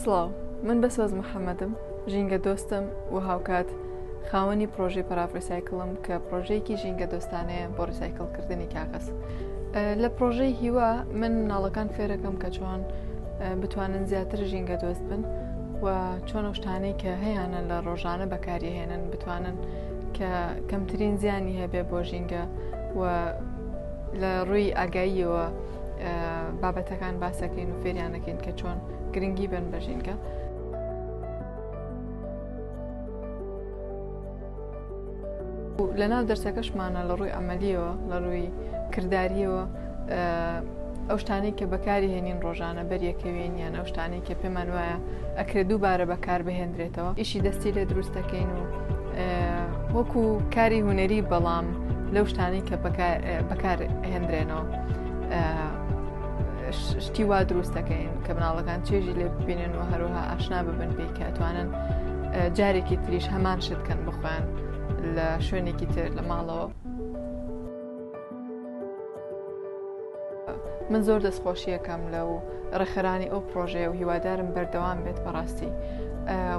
سڵاو، من بەسۆز محەممەدم، ژینگە دۆستم و هاوکات خاوەنی پرۆژەی پەراف ڕیسایکڵم کە پرۆژەیەکی ژینگە دۆستانەیە بۆ ڕیسایکڵکردنی کاغەز. لە پرۆژەی هیوا من مناڵەکان فێرەکەم کە چۆن بتوانن زیاتر ژینگە دۆست بن و چۆن ئەو شتانەی کە هەیەیانە لە ڕۆژانە بەکاریهێنن بتوانن کە کەمترین زیانی هەبێ بۆ ژینگە و لە ڕووی ئاگاییەوە بابەتەکان باسەکەین و فێریانەکەین کە چۆن گرنگی بن بە ژینگە. لەناو دەرسەکەشمانە لە ڕووی ئەمەلیەوە لە ڕووی کردداریەوە ئەو شتانەی کە بەکاری هێنین ڕۆژانە بەریەکەوێن یان ئەو شتانەی کە پێمان وایە ئەکرێ دووبارە بەکار بهێنرێتەوە ئیشی دەستی لێ دروستەکەین و وەکو کاری هوەری بەڵام لەو شتانەی کە بەکار هێنرێنەوە شتی وا دروستەکەین کە مناڵەکان چێژی لێ ببینن و هەروها ئاشنا ببن پێی کە ئەتوانن جارێکی تریش هەمان شتکەن بخۆیان لە شوێنێکی تر لە ماڵەوە. من زۆر دەستخۆشیەکەم لەو ڕێخەرانی ئەو پرۆژەیە و هیوادارم بەردەوام بێت بەڕاستی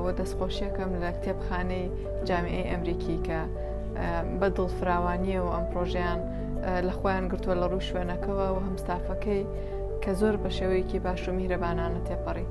و دەستخۆشیەکەم لە کتێبخانەی جامیعەی ئەمریکی کە بە دڵفراوانیەوە ئەم پرۆژیان لە خۆیان گرتووە لە ڕوو شوێنەکەەوە و هەم ستافەکەی کە زۆر بە شێوەیەکی باش و میهرەبانانە تێپەڕی.